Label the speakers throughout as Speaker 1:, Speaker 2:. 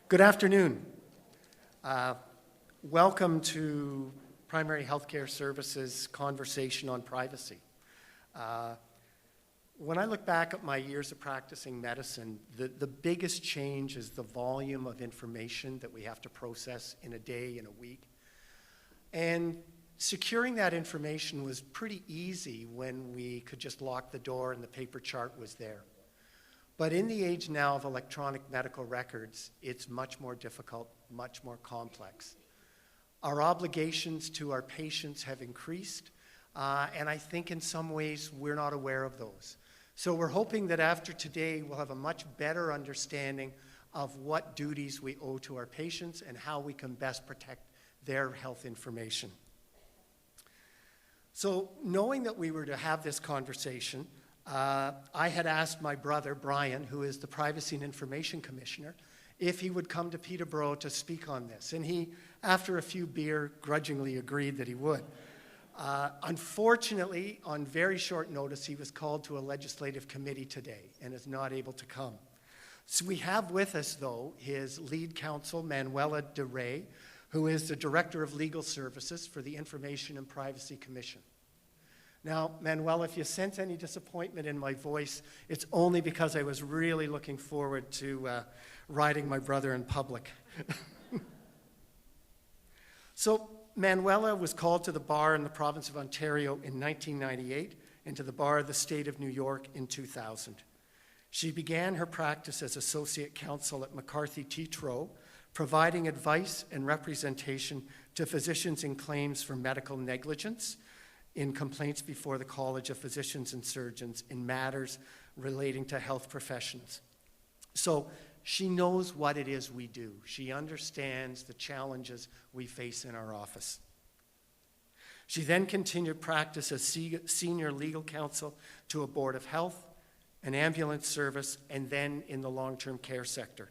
Speaker 1: Good afternoon. Welcome to Primary Healthcare Services Conversation on Privacy. When I look back at my years of practicing medicine, the biggest change is the volume of information that we have to process in a day, in a week. And securing that information was pretty easy when we could just lock the door and the paper chart was there. But in the age now of electronic medical records, it's much more difficult, much more complex. Our obligations to our patients have increased, and I think in some ways we're not aware of those. So we're hoping that after today we'll have a much better understanding of what duties we owe to our patients and how we can best protect their health information. So knowing that we were to have this conversation, I had asked my brother, Brian, who is the Privacy and Information Commissioner, if he would come to Peterborough to speak on this. And he, after a few beer, grudgingly agreed that he would. Unfortunately, on very short notice, he was called to a legislative committee today and is not able to come. So we have with us, though, his lead counsel, Manuela De Rey, who is the Director of Legal Services for the Information and Privacy Commission. Now, Manuel, if you sense any disappointment in my voice, it's only because I was really looking forward to riding my brother in public. So, Manuela was called to the bar in the province of Ontario in 1998 and to the bar of the state of New York in 2000. She began her practice as associate counsel at McCarthy Tetreault, providing advice and representation to physicians in claims for medical negligence, in complaints before the College of Physicians and Surgeons in matters relating to health professions. So she knows what it is we do. She understands the challenges we face in our office. She then continued practice as senior legal counsel to a board of health, an ambulance service, and then in the long-term care sector.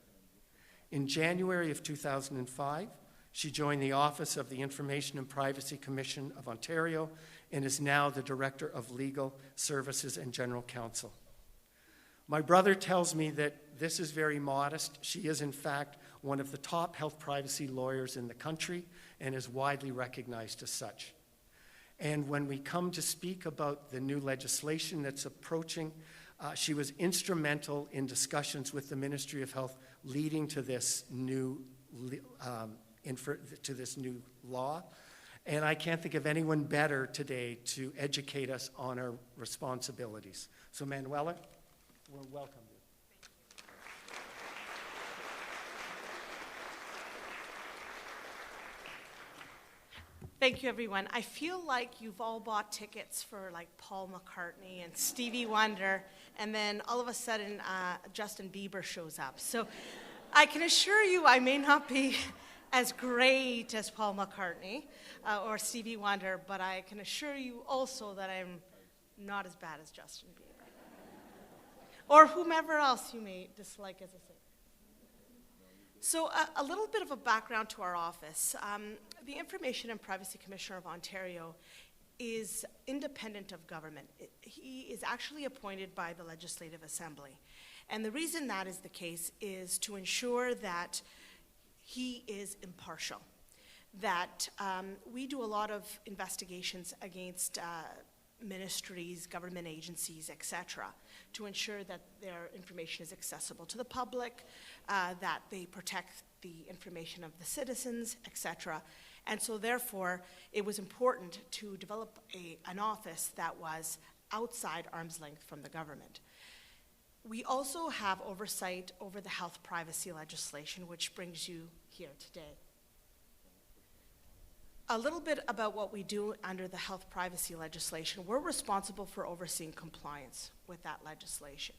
Speaker 1: In January of 2005, she joined the Office of the Information and Privacy Commission of Ontario and is now the Director of Legal Services and General Counsel. My brother tells me that this is very modest. She is, in fact, one of the top health privacy lawyers in the country and is widely recognized as such. And when we come to speak about the new legislation that's approaching, she was instrumental in discussions with the Ministry of Health leading to this new law. And I can't think of anyone better today to educate us on our responsibilities. So Manuela, we'll welcome you.
Speaker 2: Thank you, everyone. I feel like you've all bought tickets for like Paul McCartney and Stevie Wonder, and then all of a sudden Justin Bieber shows up. So I can assure you I may not be as great as Paul McCartney or Stevie Wonder, but I can assure you also that I'm not as bad as Justin Bieber or whomever else you may dislike as a singer. So a little bit of a background to our office. The Information and Privacy Commissioner of Ontario is independent of government. He is actually appointed by the Legislative Assembly. And the reason that is the case is to ensure that he is impartial, that we do a lot of investigations against ministries, government agencies, etc., to ensure that their information is accessible to the public, that they protect the information of the citizens, etc. And so therefore, it was important to develop an office that was outside arm's length from the government. We also have oversight over the health privacy legislation, which brings you here today. A little bit about what we do under the health privacy legislation. We're responsible for overseeing compliance with that legislation.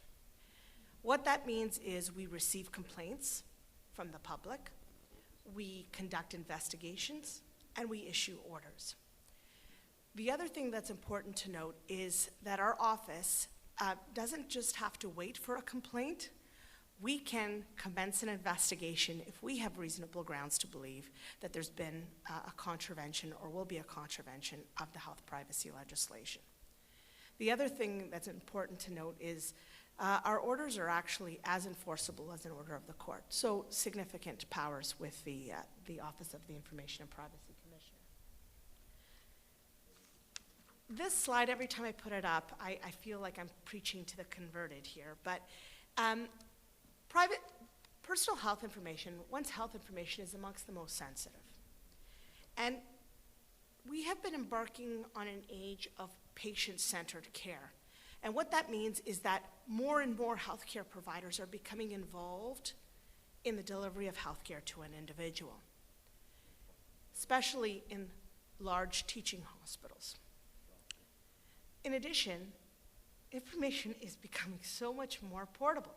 Speaker 2: What that means is we receive complaints from the public, we conduct investigations, and we issue orders. The other thing that's important to note is that our office doesn't just have to wait for a complaint. We can commence an investigation if we have reasonable grounds to believe that there's been a contravention or will be a contravention of the health privacy legislation. The other thing that's important to note is our orders are actually as enforceable as an order of the court. So significant powers with the Office of the Information and Privacy Commissioner. This slide, every time I put it up, I feel like I'm preaching to the converted here, but personal health information, one's health information is amongst the most sensitive. And we have been embarking on an age of patient-centered care. And what that means is that more and more healthcare providers are becoming involved in the delivery of healthcare to an individual, especially in large teaching hospitals. In addition, information is becoming so much more portable.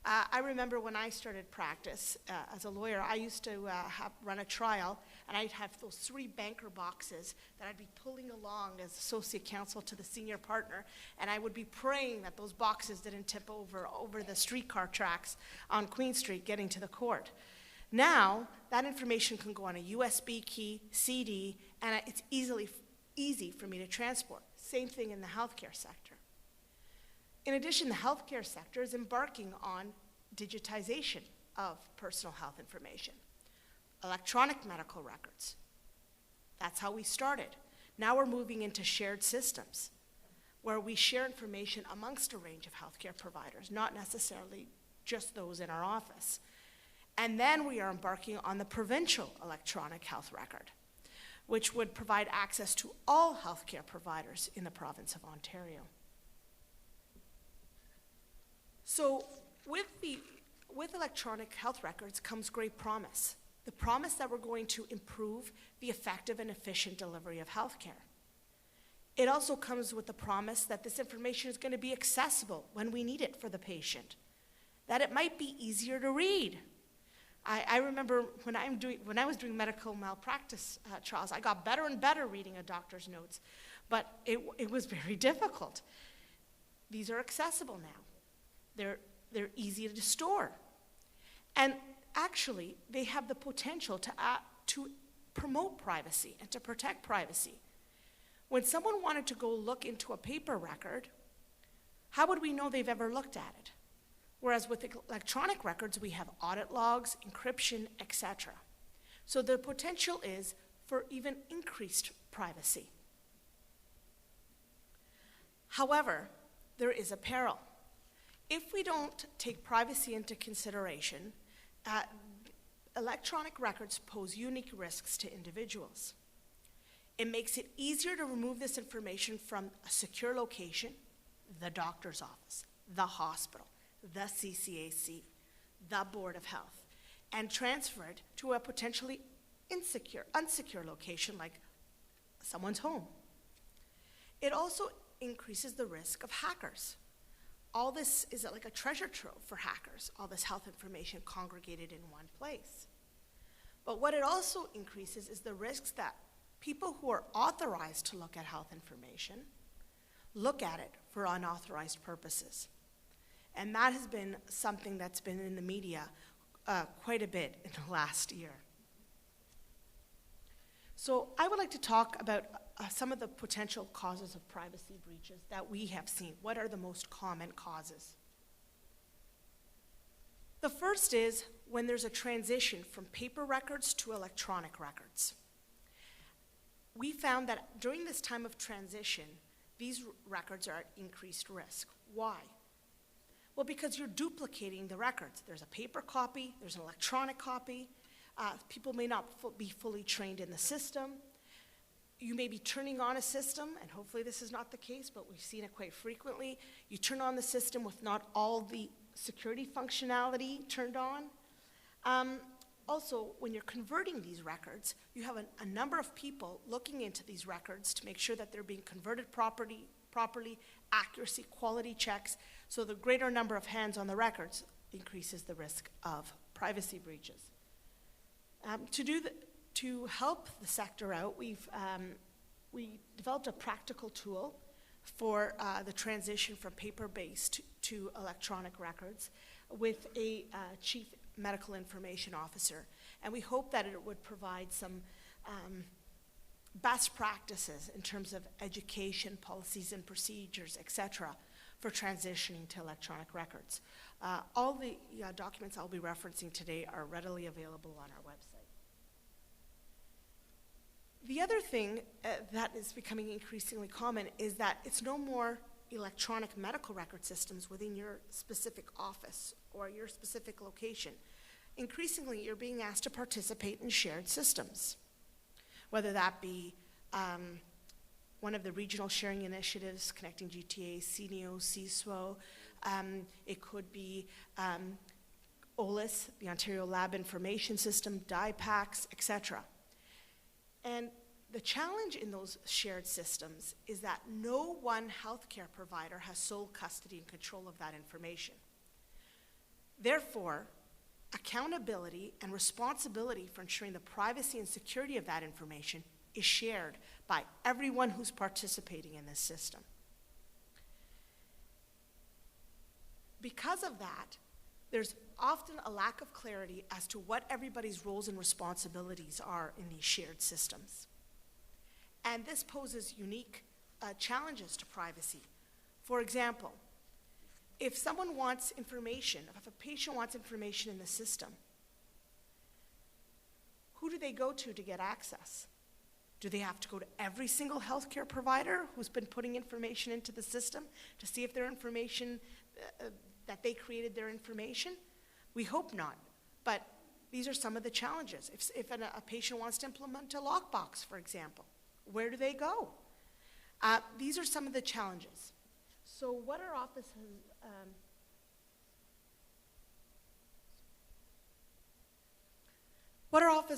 Speaker 2: I remember when I started practice as a lawyer, I used to run a trial, and I'd have those 3 banker boxes that I'd be pulling along as associate counsel to the senior partner, and I would be praying that those boxes didn't tip over the streetcar tracks on Queen Street getting to the court. Now, that information can go on a USB key, CD, and it's easy for me to transport. Same thing in the healthcare sector. In addition, the healthcare sector is embarking on digitization of personal health information. Electronic medical records. That's how we started. Now we're moving into shared systems where we share information amongst a range of healthcare providers, not necessarily just those in our office. And then we are embarking on the provincial electronic health record, which would provide access to all healthcare providers in the province of Ontario. So with electronic health records comes great promise. The promise that we're going to improve the effective and efficient delivery of healthcare. It also comes with the promise that this information is going to be accessible when we need it for the patient, that it might be easier to read. I remember when I was doing medical malpractice trials, I got better and better reading a doctor's notes, but it was very difficult. These are accessible now. They're easy to store. And actually, they have the potential to promote privacy and to protect privacy. When someone wanted to go look into a paper record, how would we know they've ever looked at it? Whereas with electronic records, we have audit logs, encryption, etc. So the potential is for even increased privacy. However, there is a peril. If we don't take privacy into consideration, electronic records pose unique risks to individuals. It makes it easier to remove this information from a secure location, the doctor's office, the hospital, the CCAC, the Board of Health, and transfer it to a potentially unsecure location like someone's home. It also increases the risk of hackers. All this is like a treasure trove for hackers, all this health information congregated in one place. But what it also increases is the risks that people who are authorized to look at health information look at it for unauthorized purposes. And that has been something that's been in the media quite a bit in the last year. So I would like to talk about some of the potential causes of privacy breaches that we have seen. What are the most common causes? The first is when there's a transition from paper records to electronic records. We found that during this time of transition, these records are at increased risk. Why? Well, because you're duplicating the records. There's a paper copy, there's an electronic copy. People may not be fully trained in the system. You may be turning on a system, and hopefully this is not the case, but we've seen it quite frequently. You turn on the system with not all the security functionality turned on. Also, when you're converting these records, you have a number of people looking into these records to make sure that they're being converted properly, accuracy, quality checks, so the greater number of hands on the records increases the risk of privacy breaches. To help the sector out, we developed a practical tool for the transition from paper-based to electronic records with a chief medical information officer. And we hope that it would provide some best practices in terms of education, policies and procedures, etc., for transitioning to electronic records. All the documents I'll be referencing today are readily available on our website. The other thing that is becoming increasingly common is that it's no more electronic medical record systems within your specific office or your specific location. Increasingly, you're being asked to participate in shared systems, whether that be one of the regional sharing initiatives, Connecting GTA, CNEO, CSWO. It could be OLIS, the Ontario Lab Information System, DIPACs, etc. And the challenge in those shared systems is that no one healthcare provider has sole custody and control of that information. Therefore, accountability and responsibility for ensuring the privacy and security of that information is shared by everyone who's participating in this system. Because of that, there's often a lack of clarity as to what everybody's roles and responsibilities are in these shared systems. And this poses unique challenges to privacy. For example, if someone wants information, if a patient wants information in the system, who do they go to get access? Do they have to go to every single healthcare provider who's been putting information into the system to see if their information, that they created their information? We hope not, but these are some of the challenges. If a patient wants to implement a lockbox, for example, where do they go? These are some of the challenges. So what our office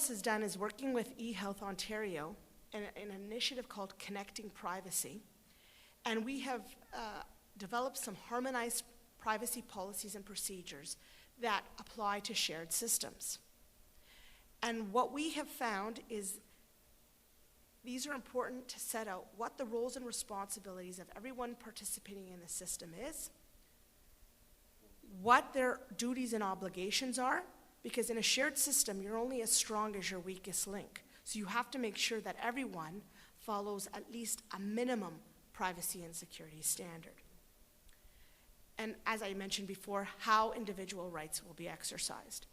Speaker 2: has done is working with eHealth Ontario in an initiative called Connecting Privacy, and we have developed some harmonized privacy policies and procedures that apply to shared systems. And what we have found is these are important to set out what the roles and responsibilities of everyone participating in the system is, what their duties and obligations are, because in a shared system, you're only as strong as your weakest link. So you have to make sure that everyone follows at least a minimum privacy and security standard. And as I mentioned before, how individual rights will be exercised.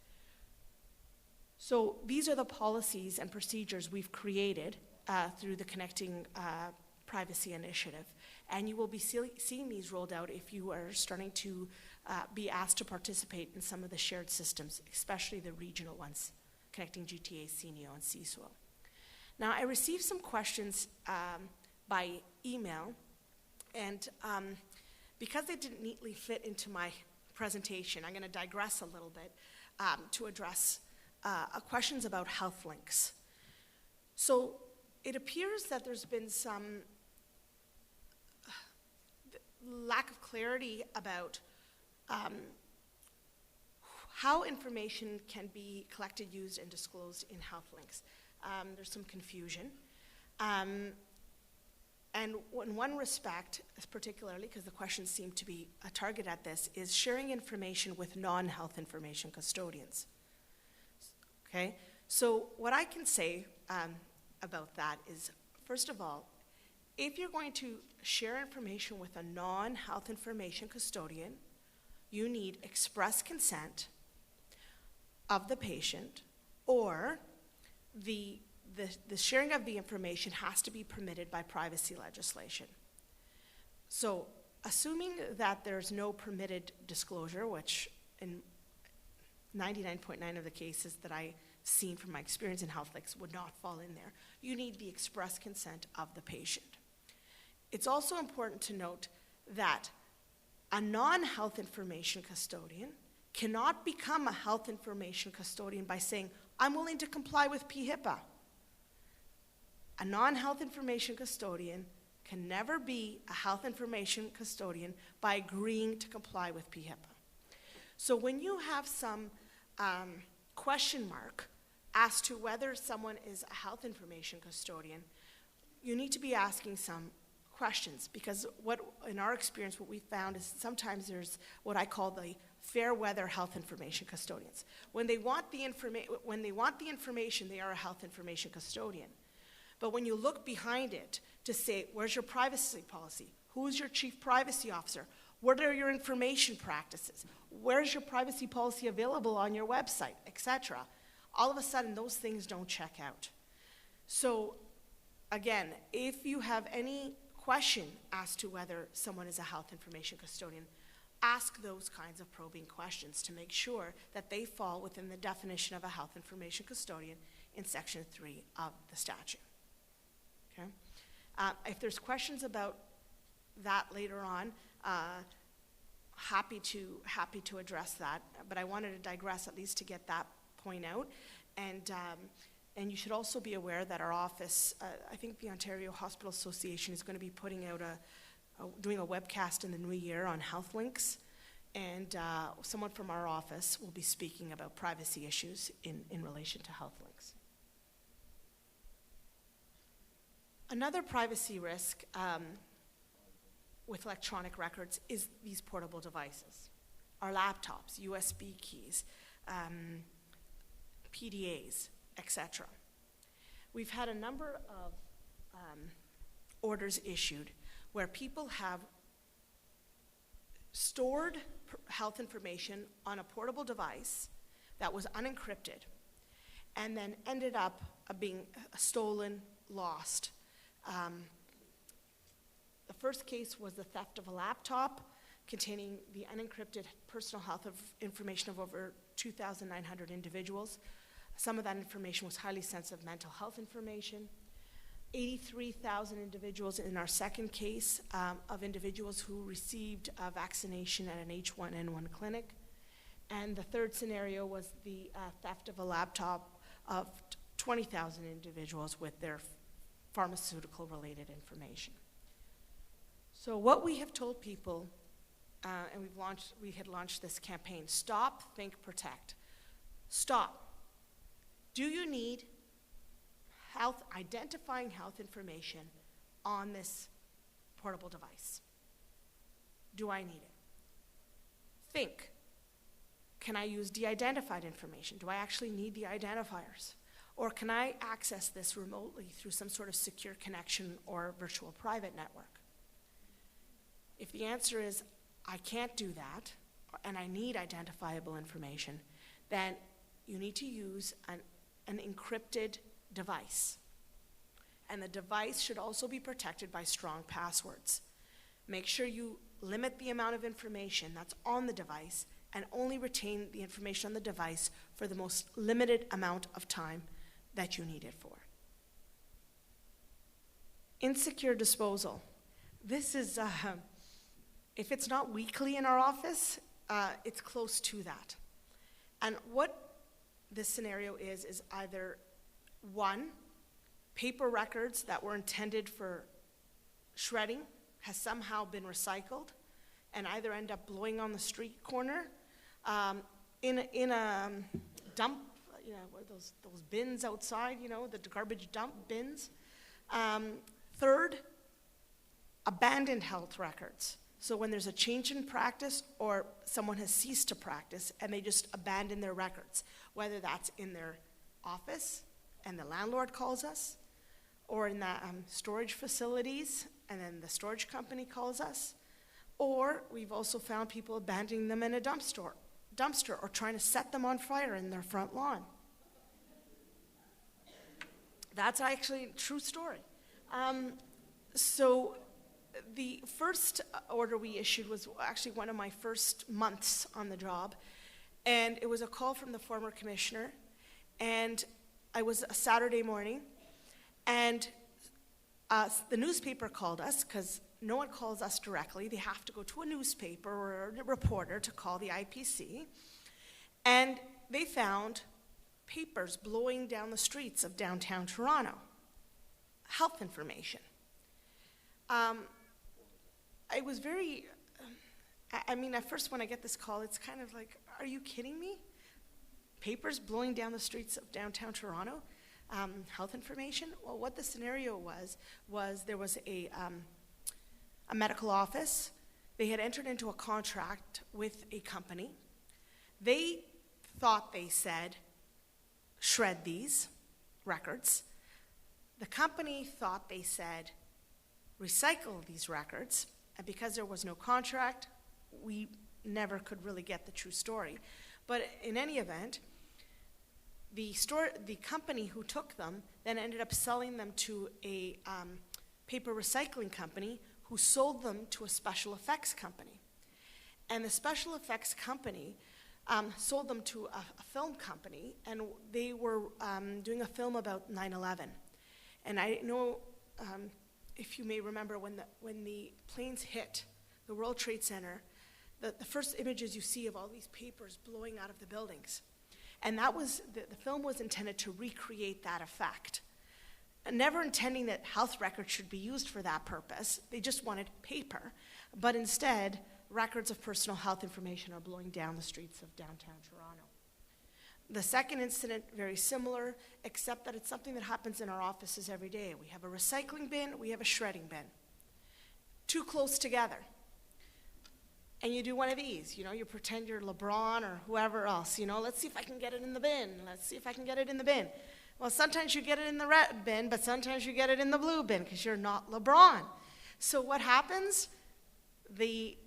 Speaker 2: So these are the policies and procedures we've created through the Connecting Privacy Initiative. And you will be seeing these rolled out if you are starting to be asked to participate in some of the shared systems, especially the regional ones, Connecting GTA, CNEO, and CSWO. Now, I received some questions by email, and because they didn't neatly fit into my presentation, I'm going to digress a little bit to address questions about health links. So it appears that there's been some lack of clarity about how information can be collected, used, and disclosed in health links. There's some confusion. And in one respect, particularly because the questions seem to be a target at this, is sharing information with non-health information custodians. Okay, so what I can say about that is, first of all, if you're going to share information with a non-health information custodian, you need express consent of the patient, or the sharing of the information has to be permitted by privacy legislation. So assuming that there's no permitted disclosure, which in 99.9% of the cases that I've seen from my experience in health links would not fall in there, you need the express consent of the patient. It's also important to note that a non-health information custodian cannot become a health information custodian by saying, I'm willing to comply with PHIPAA. A non-health information custodian can never be a health information custodian by agreeing to comply with PHIPAA. So when you have some question mark as to whether someone is a health information custodian, you need to be asking some questions, because in our experience, what we found is sometimes there's what I call the fair weather health information custodians. When they want the information, they are a health information custodian. But when you look behind it to say, where's your privacy policy? Who's your chief privacy officer? What are your information practices? Where's your privacy policy available on your website, etc.? All of a sudden, those things don't check out. So, again, if you have any question as to whether someone is a health information custodian, ask those kinds of probing questions to make sure that they fall within the definition of a health information custodian in Section 3 of the statute. Okay? If there's questions about that later on, happy to address that, but I wanted to digress at least to get that point out. And you should also be aware that our office, I think the Ontario Hospital Association is going to be putting out doing a webcast in the new year on health links, and someone from our office will be speaking about privacy issues in relation to health links. Another privacy risk with electronic records is these portable devices. Our laptops, USB keys, PDAs, etc. We've had a number of orders issued where people have stored health information on a portable device that was unencrypted and then ended up being stolen, lost. The first case was the theft of a laptop containing the unencrypted personal health information of over 2,900 individuals. Some of that information was highly sensitive mental health information. 83,000 individuals in our second case of individuals who received a vaccination at an H1N1 clinic. And the third scenario was the theft of a laptop of 20,000 individuals with their pharmaceutical-related information. So what we have told people, and we had launched this campaign, Stop, Think, Protect. Stop. Do you need identifying health information on this portable device? Do I need it? Think. Can I use de-identified information? Do I actually need the identifiers? Or can I access this remotely through some sort of secure connection or virtual private network? If the answer is, I can't do that, and I need identifiable information, then you need to use an encrypted device. And the device should also be protected by strong passwords. Make sure you limit the amount of information that's on the device and only retain the information on the device for the most limited amount of time that you need it for. Insecure disposal. This is, if it's not weekly in our office, it's close to that. And what this scenario is either one, paper records that were intended for shredding has somehow been recycled and either end up blowing on the street corner in a dump, where those bins outside, the garbage dump bins. Third, abandoned health records. So when there's a change in practice or someone has ceased to practice and they just abandon their records, whether that's in their office and the landlord calls us, or in the storage facilities and then the storage company calls us, or we've also found people abandoning them in a dumpster or trying to set them on fire in their front lawn. That's actually a true story. So the first order we issued was actually one of my first months on the job, and it was a call from the former commissioner, and it was a Saturday morning, and the newspaper called us, because no one calls us directly. They have to go to a newspaper or a reporter to call the IPC, and they found papers blowing down the streets of downtown Toronto, health information. It was very, at first when I get this call, it's kind of like, are you kidding me? Papers blowing down the streets of downtown Toronto, health information? Well, what the scenario was there was a medical office. They had entered into a contract with a company. They thought they said, shred these records. The company thought they said, recycle these records. And because there was no contract, we never could really get the true story. But in any event, the company who took them then ended up selling them to a paper recycling company who sold them to a special effects company. And the special effects company sold them to a film company, and they were doing a film about 9/11. And I know, if you may remember, when the planes hit the World Trade Center, the first images you see of all these papers blowing out of the buildings. And that was, the film was intended to recreate that effect. And never intending that health records should be used for that purpose. They just wanted paper. But instead, records of personal health information are blowing down the streets of downtown Toronto. The second incident, very similar, except that it's something that happens in our offices every day. We have a recycling bin, we have a shredding bin. Too close together. And you do one of these, you pretend you're LeBron or whoever else, let's see if I can get it in the bin, let's see if I can get it in the bin. Well, sometimes you get it in the red bin, but sometimes you get it in the blue bin because you're not LeBron. So what happens? The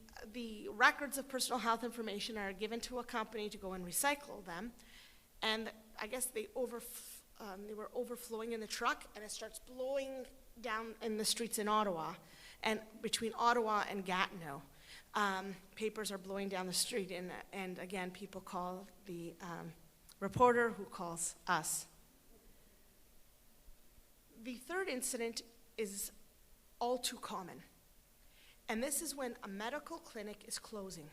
Speaker 2: records of personal health information are given to a company to go and recycle them, and I guess they were overflowing in the truck, and it starts blowing down in the streets in Ottawa, and between Ottawa and Gatineau. Papers are blowing down the street, and again, people call the reporter who calls us. The third incident is all too common, and this is when a medical clinic is closing,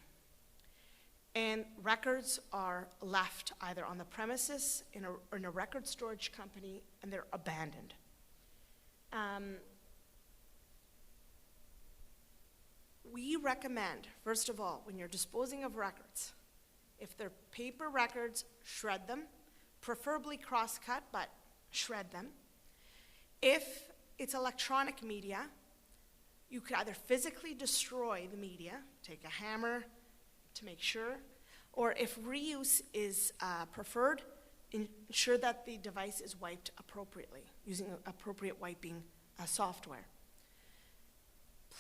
Speaker 2: and records are left either on the premises in a record storage company, and they're abandoned. We recommend, first of all, when you're disposing of records, if they're paper records, shred them, preferably cross-cut, but shred them. If it's electronic media, you could either physically destroy the media, take a hammer to make sure, or if reuse is preferred, ensure that the device is wiped appropriately, using appropriate wiping software.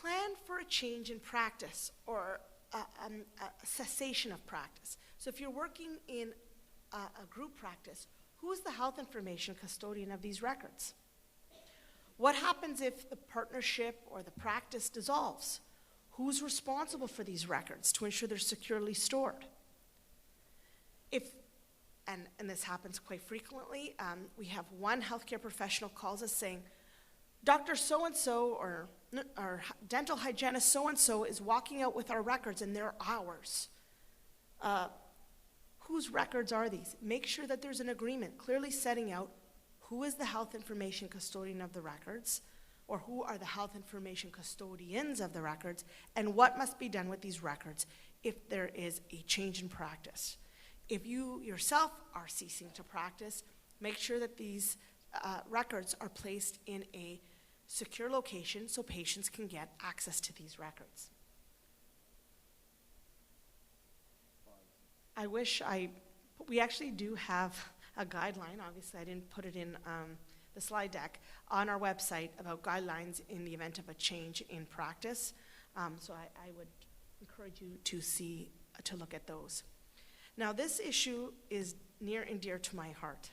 Speaker 2: Plan for a change in practice or a cessation of practice. So if you're working in a group practice, who is the health information custodian of these records? What happens if the partnership or the practice dissolves? Who's responsible for these records to ensure they're securely stored? And this happens quite frequently, we have one healthcare professional calls us saying, Dr. So-and-so or dental hygienist so-and-so is walking out with our records and they're ours. Whose records are these? Make sure that there's an agreement clearly setting out who is the health information custodian of the records, or who are the health information custodians of the records, and what must be done with these records if there is a change in practice. If you yourself are ceasing to practice, make sure that these records are placed in a secure location so patients can get access to these records. We actually do have a guideline. Obviously, I didn't put it in the slide deck on our website about guidelines in the event of a change in practice. So I would encourage you to look at those. Now, this issue is near and dear to my heart,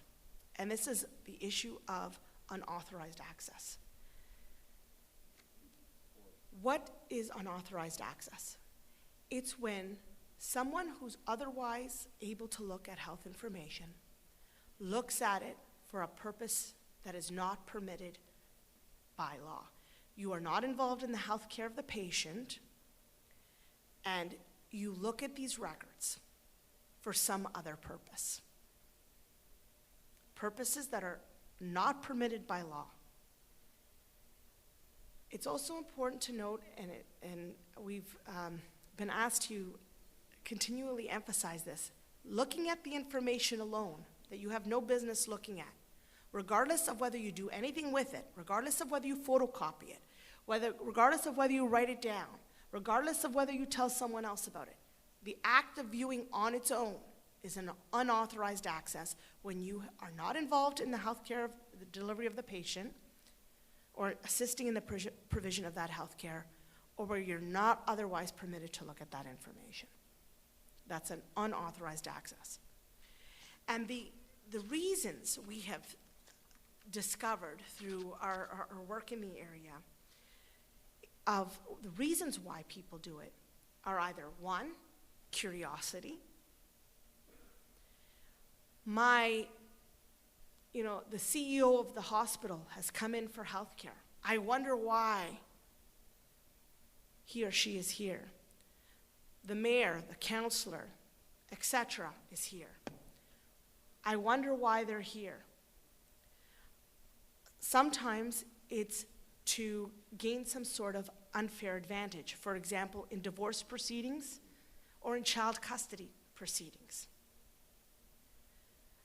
Speaker 2: and this is the issue of unauthorized access. What is unauthorized access? It's when someone who's otherwise able to look at health information looks at it for a purpose that is not permitted by law. You are not involved in the health care of the patient, and you look at these records for some other purpose. Purposes that are not permitted by law. It's also important to note, and we've been asked to continually emphasize this, looking at the information alone that you have no business looking at, regardless of whether you do anything with it, regardless of whether you photocopy it, regardless of whether you write it down, regardless of whether you tell someone else about it, the act of viewing on its own is an unauthorized access when you are not involved in the health care of the delivery of the patient or assisting in the provision of that health care, or where you're not otherwise permitted to look at that information. That's an unauthorized access. And the reasons we have discovered through our work in the area of the reasons why people do it are either one, curiosity. The CEO of the hospital has come in for healthcare. I wonder why he or she is here. The mayor, the councillor, etc. is here. I wonder why they're here. Sometimes it's to gain some sort of unfair advantage, for example, in divorce proceedings or in child custody proceedings.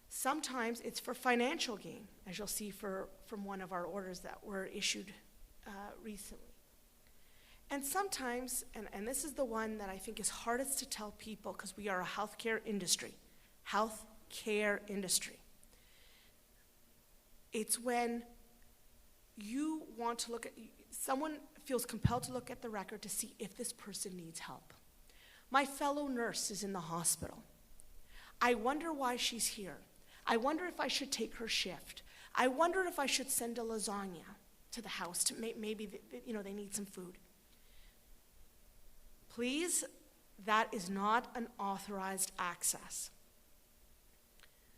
Speaker 2: Sometimes it's for financial gain, as you'll see from one of our orders that were issued recently. And sometimes, and this is the one that I think is hardest to tell people because we are a healthcare industry. It's when you want to look at, someone feels compelled to look at the record to see if this person needs help. My fellow nurse is in the hospital. I wonder why she's here. I wonder if I should take her shift. I wonder if I should send a lasagna to the house to maybe they need some food. Please, that is not an authorized access.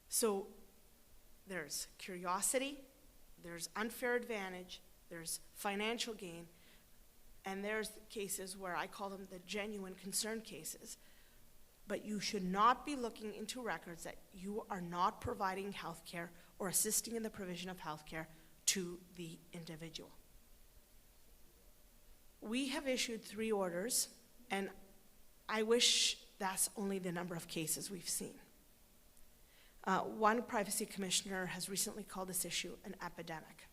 Speaker 2: So there's curiosity, there's unfair advantage, there's financial gain, and there's cases where I call them the genuine concern cases. But you should not be looking into records that you are not providing health care or assisting in the provision of health care to the individual. We have issued 3 orders, and I wish that's only the number of cases we've seen. One privacy commissioner has recently called this issue an epidemic.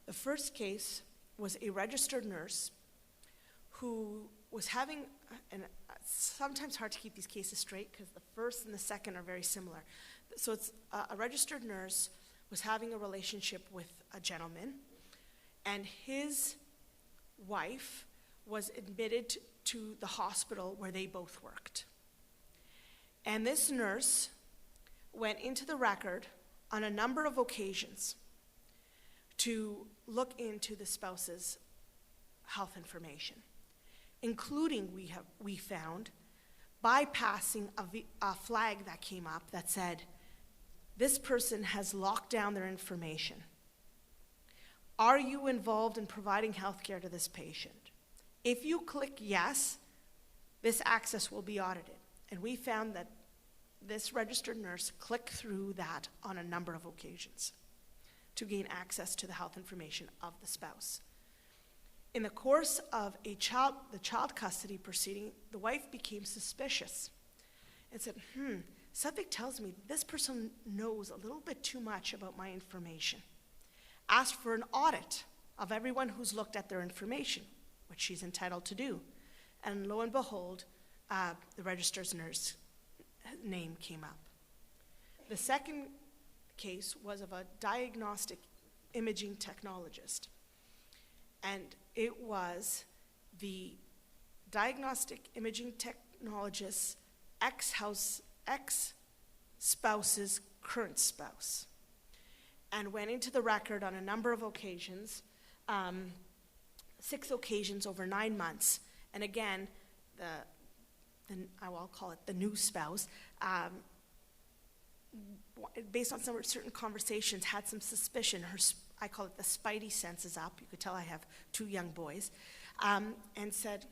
Speaker 2: The first case was a registered nurse who was having, and sometimes hard to keep these cases straight because the first and the second are very similar. So it's a registered nurse was having a relationship with a gentleman, and his wife was admitted to the hospital where they both worked. And this nurse went into the record on a number of occasions to look into the spouse's health information, including we found bypassing a flag that came up that said, this person has locked down their information. Are you involved in providing health care to this patient? If you click yes, this access will be audited. And we found that this registered nurse clicked through that on a number of occasions to gain access to the health information of the spouse. In the course of the child custody proceeding, the wife became suspicious and said, something tells me this person knows a little bit too much about my information. Asked for an audit of everyone who's looked at their information, which she's entitled to do. And lo and behold, the registered nurse name came up. The second case was of a diagnostic imaging technologist. And it was the diagnostic imaging technologist's ex-spouse's current spouse, and went into the record on a number of occasions, 6 occasions over 9 months. And again, I'll call it the new spouse, based on some certain conversations, had some suspicion. I call it the spidey senses up. You could tell I have 2 young boys, and said,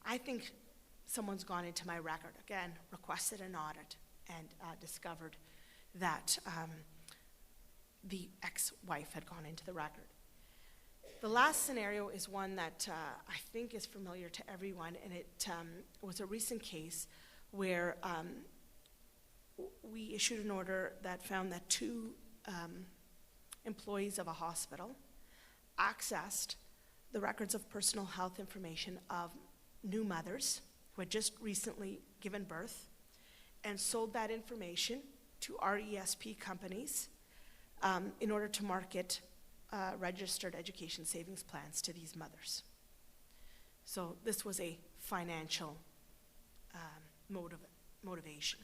Speaker 2: I think someone's gone into my record. Again, requested an audit and discovered that the ex-wife had gone into the record. The last scenario is one that I think is familiar to everyone, and it was a recent case where we issued an order that found that 2 employees of a hospital accessed the records of personal health information of new mothers who had just recently given birth and sold that information to RESP companies in order to market registered education savings plans to these mothers. So this was a financial motivation.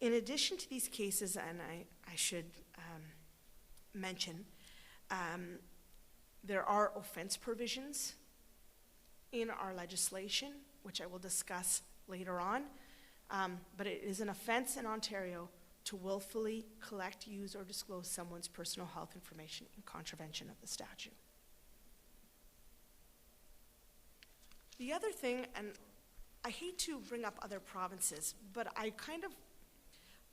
Speaker 2: In addition to these cases, and I should mention, there are offense provisions in our legislation, which I will discuss later on, but it is an offense in Ontario to willfully collect, use, or disclose someone's personal health information in contravention of the statute. The other thing, and I hate to bring up other provinces, but I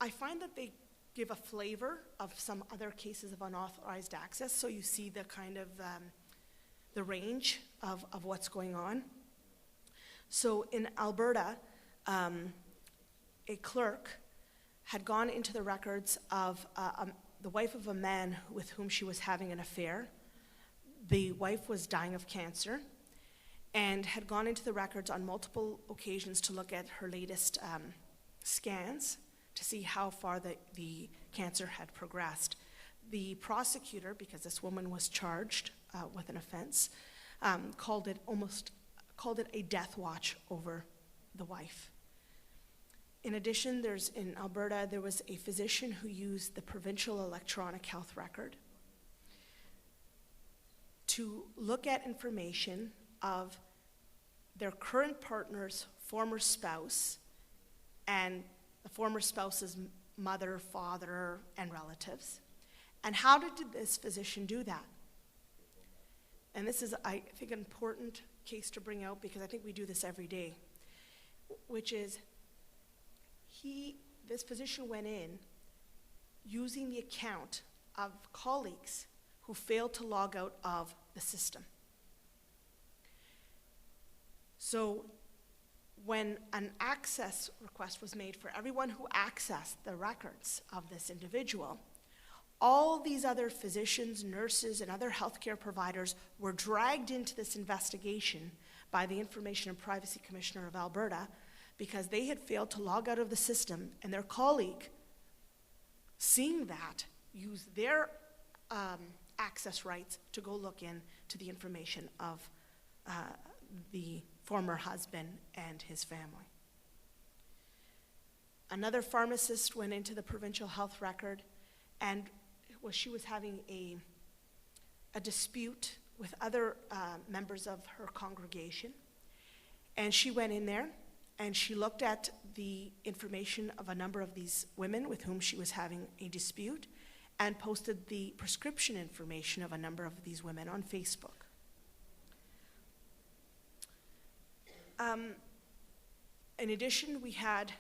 Speaker 2: find that they give a flavor of some other cases of unauthorized access, so you see the kind of the range of what's going on. So in Alberta, a clerk had gone into the records of the wife of a man with whom she was having an affair. The wife was dying of cancer and had gone into the records on multiple occasions to look at her latest scans to see how far the cancer had progressed. The prosecutor, because this woman was charged with an offense, called it a death watch over the wife. In addition, in Alberta, there was a physician who used the provincial electronic health record to look at information of their current partner's former spouse and the former spouse's mother, father, and relatives. And how did this physician do that? And this is, I think, an important case to bring out because I think we do this every day, which is this physician went in using the account of colleagues who failed to log out of the system. So when an access request was made for everyone who accessed the records of this individual, all these other physicians, nurses, and other healthcare providers were dragged into this investigation by the Information and Privacy Commissioner of Alberta because they had failed to log out of the system, and their colleague, seeing that, used their access rights to go look into the information of the former husband and his family. Another pharmacist went into the provincial health record, and she was having a dispute with other members of her congregation, and she went in there and she looked at the information of a number of these women with whom she was having a dispute and posted the prescription information of a number of these women on Facebook. In addition, we had,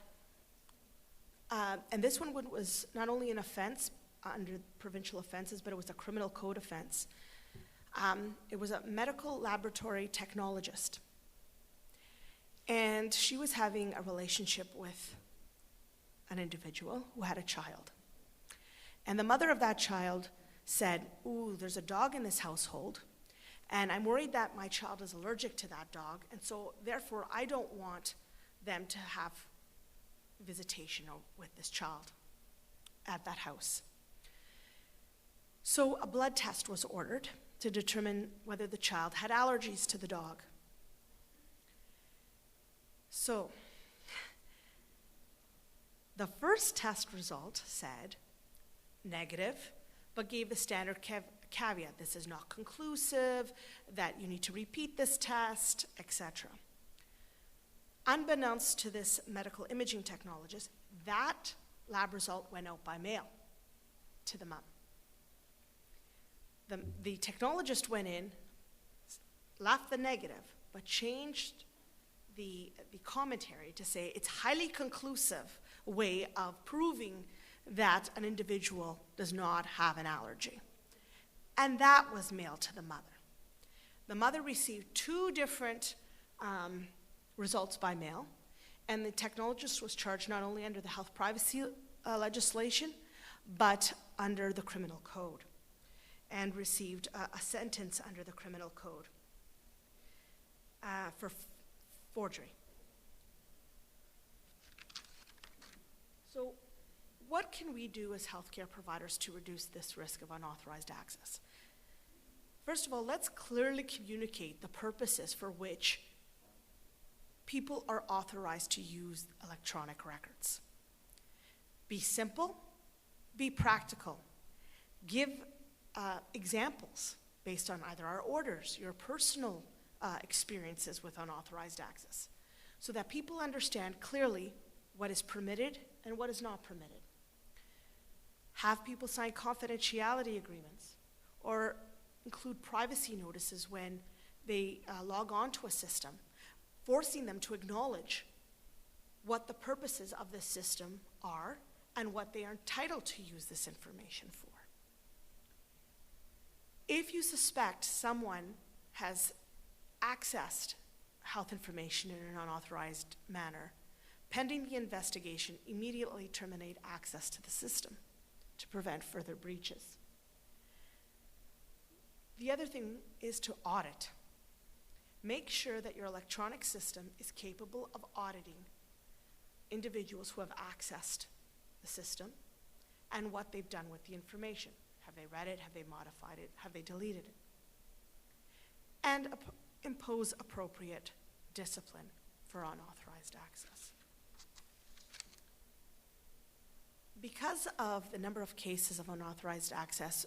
Speaker 2: and this one was not only an offense under provincial offenses, but it was a criminal code offense. It was a medical laboratory technologist. And she was having a relationship with an individual who had a child. And the mother of that child said, "Ooh, there's a dog in this household, and I'm worried that my child is allergic to that dog, and so therefore I don't want them to have visitation with this child at that house." So a blood test was ordered to determine whether the child had allergies to the dog. So the first test result said negative, but gave the standard caveat: this is not conclusive, that you need to repeat this test, etc. Unbeknownst to this medical imaging technologist, that lab result went out by mail to the mom. The technologist went in, left the negative, but changed the commentary to say it's highly conclusive way of proving that an individual does not have an allergy. And that was mailed to the mother. The mother received 2 different results by mail, and the technologist was charged not only under the health privacy legislation, but under the criminal code, and received a sentence under the criminal code for forgery. So what can we do as healthcare providers to reduce this risk of unauthorized access? First of all, let's clearly communicate the purposes for which people are authorized to use electronic records. Be simple, be practical. Give examples based on either our orders, your personal experiences with unauthorized access, so that people understand clearly what is permitted and what is not permitted. Have people sign confidentiality agreements or include privacy notices when they log on to a system, forcing them to acknowledge what the purposes of this system are and what they are entitled to use this information for. If you suspect someone has accessed health information in an unauthorized manner, pending the investigation, immediately terminate access to the system to prevent further breaches. The other thing is to audit. Make sure that your electronic system is capable of auditing individuals who have accessed the system and what they've done with the information. Have they read it? Have they modified it? Have they deleted it? And impose appropriate discipline for unauthorized access. Because of the number of cases of unauthorized access,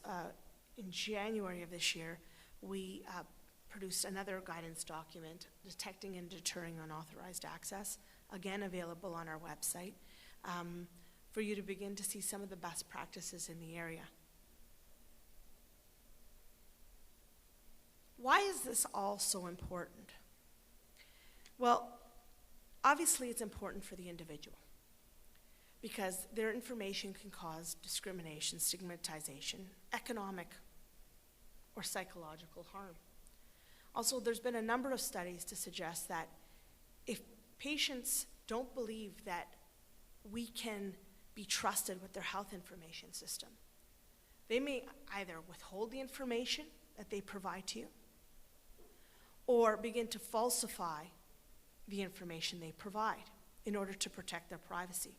Speaker 2: in January of this year, we produced another guidance document, Detecting and Deterring Unauthorized Access, again available on our website, for you to begin to see some of the best practices in the area. Why is this all so important? Well, obviously it's important for the individual, because their information can cause discrimination, stigmatization, economic or psychological harm. Also, there's been a number of studies to suggest that if patients don't believe that we can be trusted with their health information system, they may either withhold the information that they provide to you or begin to falsify the information they provide in order to protect their privacy.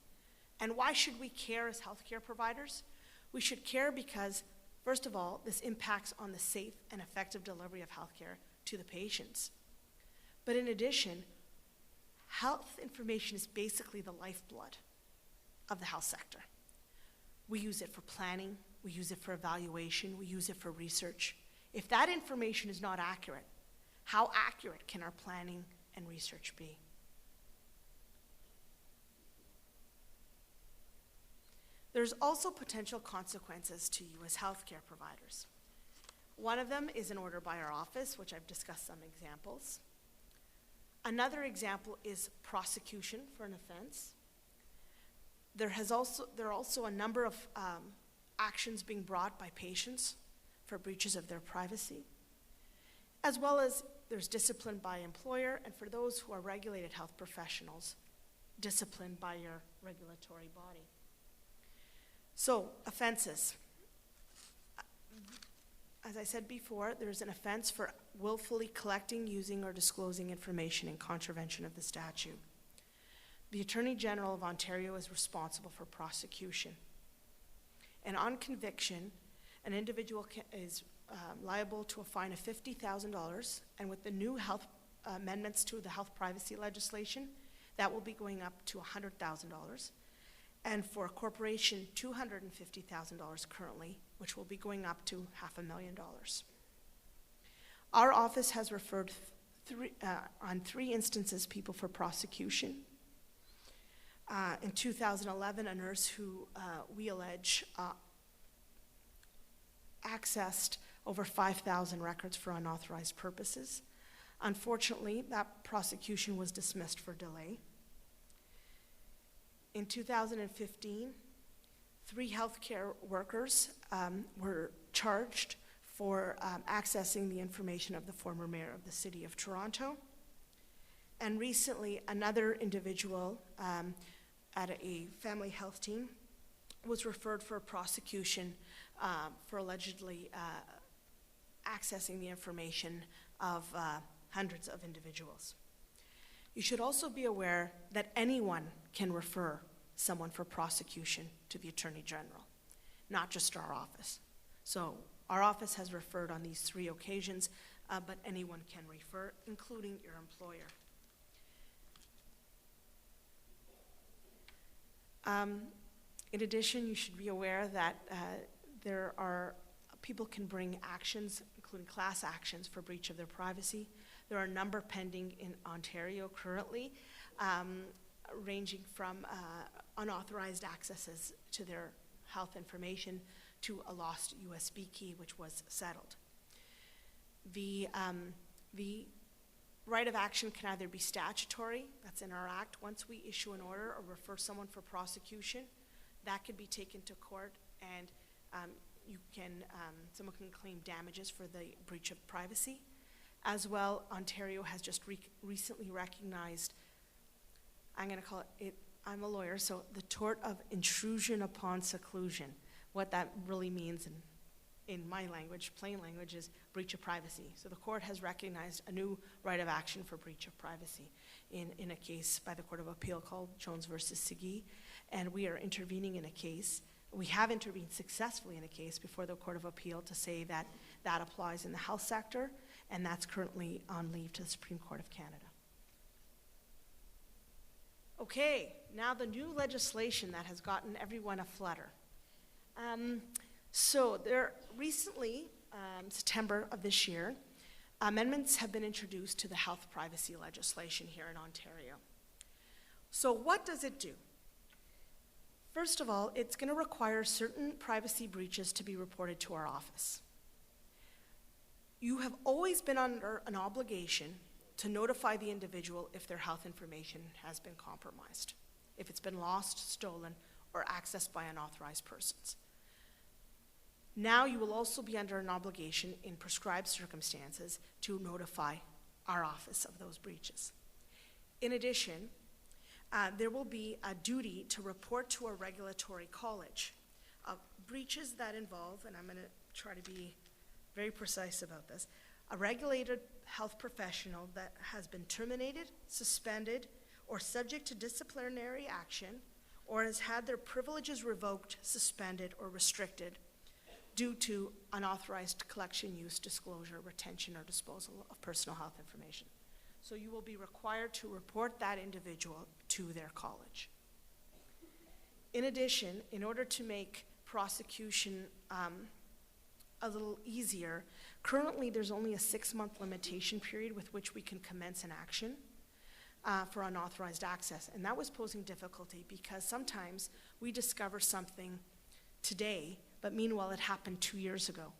Speaker 2: And why should we care as healthcare providers? We should care because, first of all, this impacts on the safe and effective delivery of healthcare to the patients. But in addition, health information is basically the lifeblood of the health sector. We use it for planning, we use it for evaluation, we use it for research. If that information is not accurate, how accurate can our planning and research be? There's also potential consequences to you as healthcare providers. One of them is an order by our office, which I've discussed some examples. Another example is prosecution for an offense. There are also a number of actions being brought by patients for breaches of their privacy, as well as there's discipline by employer, and for those who are regulated health professionals, discipline by your regulatory body. So, offenses. As I said before, there's an offense for willfully collecting, using, or disclosing information in contravention of the statute. The Attorney General of Ontario is responsible for prosecution. And on conviction, an individual is liable to a fine of $50,000, and with the new health amendments to the health privacy legislation, that will be going up to $100,000. And for a corporation, $250,000 currently, which will be going up to $500,000. Our office has referred on 3 instances people for prosecution. In 2011, a nurse who we allege accessed over 5,000 records for unauthorized purposes. Unfortunately, that prosecution was dismissed for delay. In 2015, 3 healthcare workers were charged for accessing the information of the former mayor of the city of Toronto. And recently, another individual at a family health team was referred for a prosecution for allegedly accessing the information of hundreds of individuals. You should also be aware that anyone can refer someone for prosecution to the Attorney General, not just our office. So Our office has referred on these 3 occasions, but anyone can refer, including your employer. In addition, you should be aware that people can bring actions, including class actions, for breach of their privacy. There are a number pending in Ontario currently, ranging from unauthorized accesses to their health information to a lost USB key, which was settled. The right of action can either be statutory, that's in our act. Once we issue an order or refer someone for prosecution, that could be taken to court, and someone can claim damages for the breach of privacy. As well, Ontario has just recently recognized, I'm going to call it, I'm a lawyer, so the tort of intrusion upon seclusion. What that really means in my language, plain language, is breach of privacy. So the court has recognized a new right of action for breach of privacy in a case by the Court of Appeal called Jones versus Segui, and we are intervening in a case. We have intervened successfully in a case before the Court of Appeal to say that that applies in the health sector, and that's currently on leave to the Supreme Court of Canada. Okay, now the new legislation that has gotten everyone aflutter. So there recently, September of this year, amendments have been introduced to the health privacy legislation here in Ontario. So what does it do? First of all, it's going to require certain privacy breaches to be reported to our office. You have always been under an obligation to notify the individual if their health information has been compromised, if it's been lost, stolen, or accessed by unauthorized persons. Now you will also be under an obligation in prescribed circumstances to notify our office of those breaches. In addition, there will be a duty to report to a regulatory college of breaches that involve, and I'm going to try to be very precise about this, a regulated health professional that has been terminated, suspended, or subject to disciplinary action, or has had their privileges revoked, suspended, or restricted due to unauthorized collection, use, disclosure, retention, or disposal of personal health information. So you will be required to report that individual to their college. In addition, in order to make prosecution a little easier, currently there's only a 6-month limitation period with which we can commence an action for unauthorized access. And that was posing difficulty because sometimes we discover something today, but meanwhile it happened 2 years ago.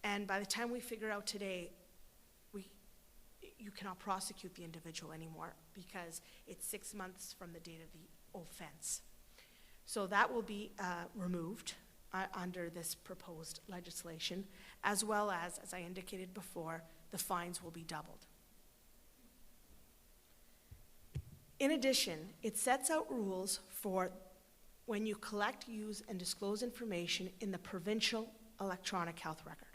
Speaker 2: And by the time we figure out today, you cannot prosecute the individual anymore because it's 6 months from the date of the offense. So that will be removed under this proposed legislation, as well as I indicated before, the fines will be doubled. In addition, it sets out rules for when you collect, use, and disclose information in the provincial electronic health record.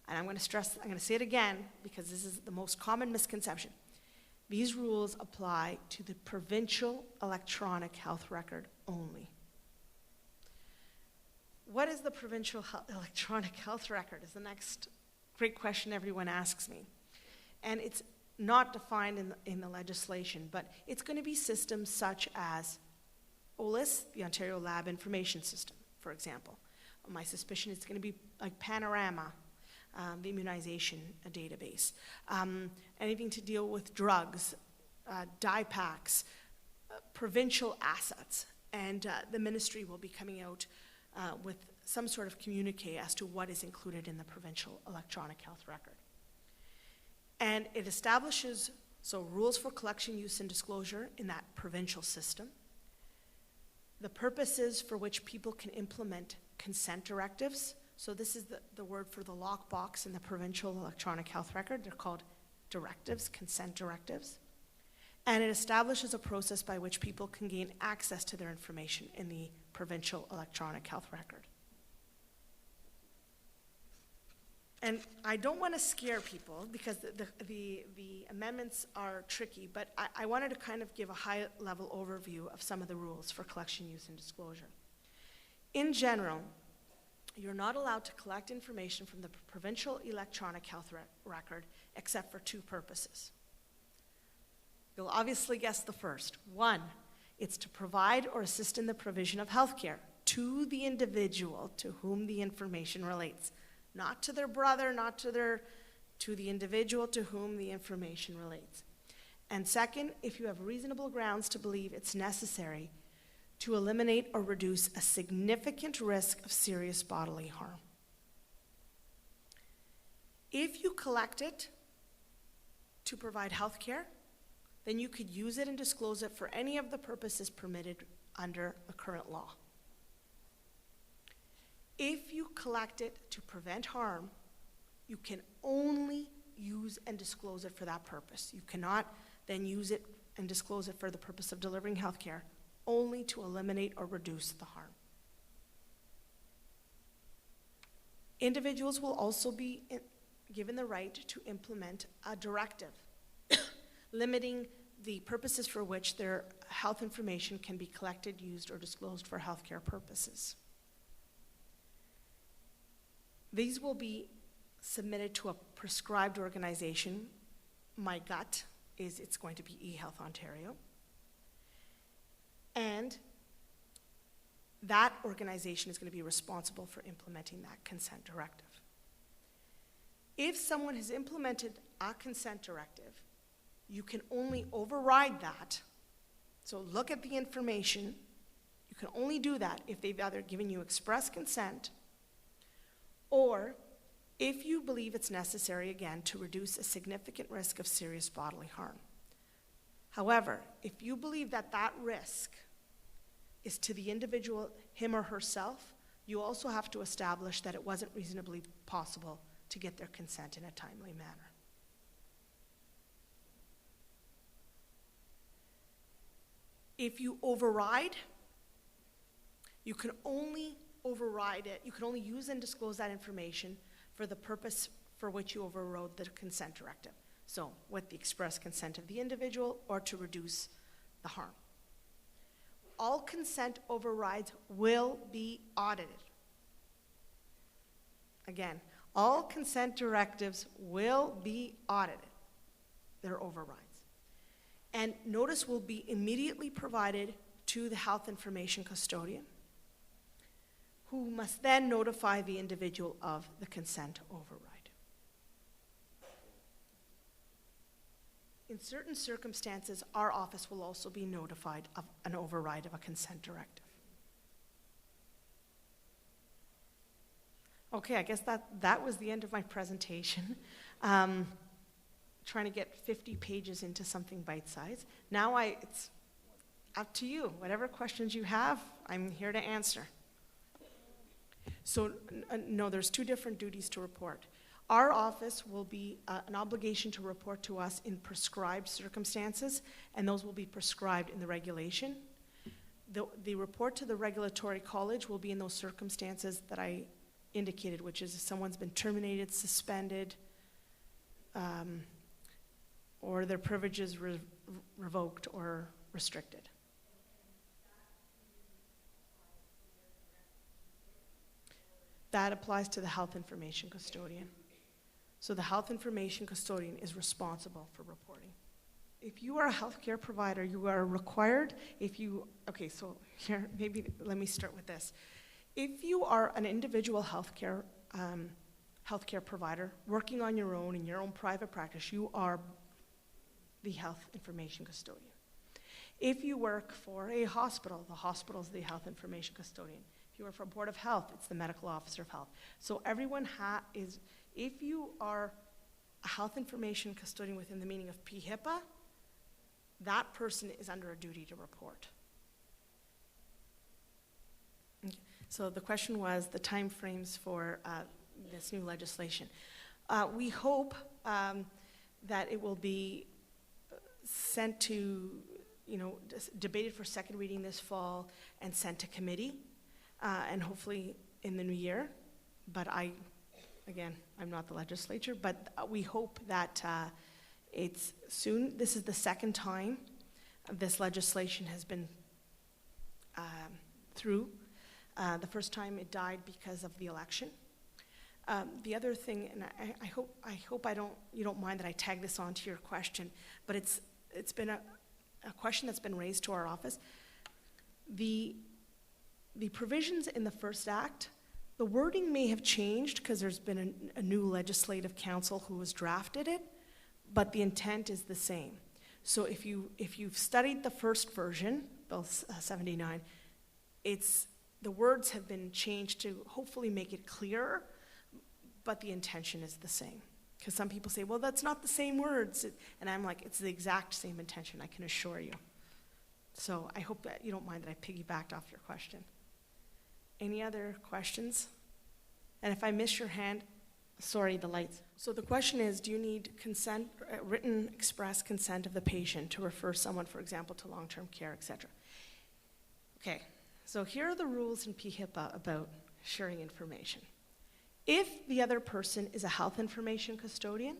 Speaker 2: And I'm going to say it again because this is the most common misconception. These rules apply to the provincial electronic health record only. What is the provincial electronic health record is the next great question everyone asks me. And it's not defined in the legislation, but it's going to be systems such as OLIS, the Ontario Lab Information System, for example. My suspicion is going to be like Panorama, the immunization database. Anything to deal with drugs, DIPACs, provincial assets, and the ministry will be coming out with some sort of communique as to what is included in the provincial electronic health record. And it establishes rules for collection, use, and disclosure in that provincial system, the purposes for which people can implement consent directives. So this is the word for the lockbox in the provincial electronic health record. They're called directives, consent directives. And it establishes a process by which people can gain access to their information in the provincial electronic health record. And I don't want to scare people because the amendments are tricky, but I wanted to kind of give a high-level overview of some of the rules for collection, use, and disclosure. In general, you're not allowed to collect information from the provincial electronic health record except for two purposes. You'll obviously guess the first. One, it's to provide or assist in the provision of health care to the individual to whom the information relates. Not to their brother, not to the individual to whom the information relates. And second, if you have reasonable grounds to believe it's necessary to eliminate or reduce a significant risk of serious bodily harm. If you collect it to provide health care, then you could use it and disclose it for any of the purposes permitted under the current law. If you collect it to prevent harm, you can only use and disclose it for that purpose. You cannot then use it and disclose it for the purpose of delivering health care, only to eliminate or reduce the harm. Individuals will also be given the right to implement a directive limiting the purposes for which their health information can be collected, used, or disclosed for healthcare purposes. These will be submitted to a prescribed organization. My gut is it's going to be eHealth Ontario. And that organization is going to be responsible for implementing that consent directive. If someone has implemented a consent directive, you can only override that. So look at the information. You can only do that if they've either given you express consent or if you believe it's necessary, again, to reduce a significant risk of serious bodily harm. However, if you believe that that risk is to the individual, him or herself, you also have to establish that it wasn't reasonably possible to get their consent in a timely manner. If you override, you can only override it, you can only use and disclose that information for the purpose for which you overrode the consent directive. So, with the express consent of the individual or to reduce the harm. All consent overrides will be audited. Again, all consent directives will be audited. They're overrides. And notice will be immediately provided to the health information custodian, who must then notify the individual of the consent override. In certain circumstances, our office will also be notified of an override of a consent directive. Okay, I guess that was the end of my presentation. Trying to get 50 pages into something bite-sized. Now it's up to you. Whatever questions you have, I'm here to answer. So, no, there's two different duties to report. Our office will be an obligation to report to us in prescribed circumstances, and those will be prescribed in the regulation. The report to the regulatory college will be in those circumstances that I indicated, which is if someone's been terminated, suspended, or their privileges revoked or restricted. That applies to the health information custodian. So the health information custodian is responsible for reporting. If you are a healthcare provider, you are required, okay, so here, maybe let me start with this. If you are an individual healthcare provider working on your own in your own private practice, you are the health information custodian. If you work for a hospital, the hospital is the health information custodian. If you work for a board of health, it's the medical officer of health. So everyone if you are a health information custodian within the meaning of PHIPAA, that person is under a duty to report. Okay. So the question was the time frames for this new legislation. We hope that it will be sent to, debated for second reading this fall and sent to committee, and hopefully in the new year. But I'm not the legislature, but we hope that it's soon. This is the second time this legislation has been through. The first time it died because of the election. The other thing, and I hope you don't mind that I tag this on to your question, but it's been a question that's been raised to our office. The provisions in the first act, the wording may have changed because there's been a new legislative council who has drafted it, but the intent is the same. So if you've studied the first version, Bill 79, the words have been changed to hopefully make it clearer, but the intention is the same. Because some people say, well, that's not the same words. And I'm like, it's the exact same intention, I can assure you. So I hope that you don't mind that I piggybacked off your question. Any other questions? And if I miss your hand, sorry, the lights. So the question is, do you need consent, written express consent of the patient to refer someone, for example, to long-term care, et cetera? Okay, so here are the rules in PHIPAA about sharing information. If the other person is a health information custodian,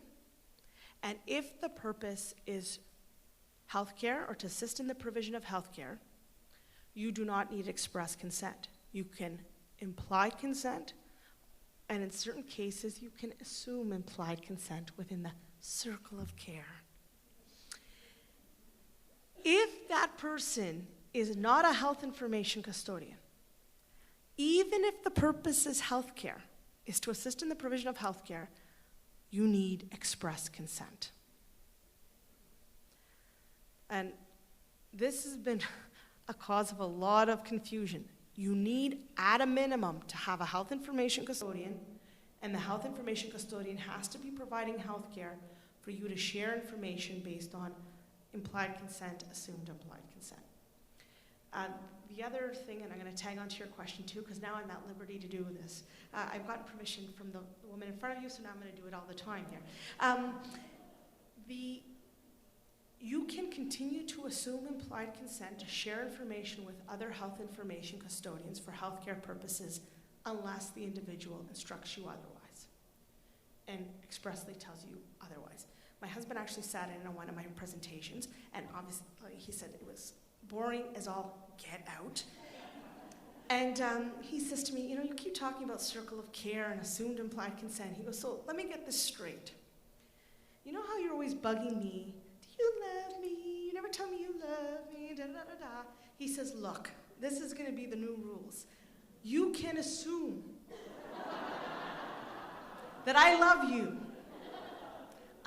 Speaker 2: and if the purpose is healthcare or to assist in the provision of healthcare, you do not need express consent. You can imply consent, and in certain cases, you can assume implied consent within the circle of care. If that person is not a health information custodian, even if the purpose is healthcare, is to assist in the provision of healthcare, you need express consent. And this has been a cause of a lot of confusion. You need, at a minimum, to have a health information custodian, and the health information custodian has to be providing healthcare for you to share information based on implied consent, assumed implied consent. The other thing, and I'm going to tag onto your question too, because now I'm at liberty to do this. I've gotten permission from the woman in front of you, so now I'm going to do it all the time here. You can continue to assume implied consent to share information with other health information custodians for healthcare purposes unless the individual instructs you otherwise and expressly tells you otherwise. My husband actually sat in on one of my presentations, and obviously he said it was boring as all get out. And he says to me, you know, you keep talking about circle of care and assumed implied consent. He goes, so let me get this straight. You know how you're always bugging me? Do you love me? You never tell me you love me, da da da da. He says, look, this is going to be the new rules. You can assume that I love you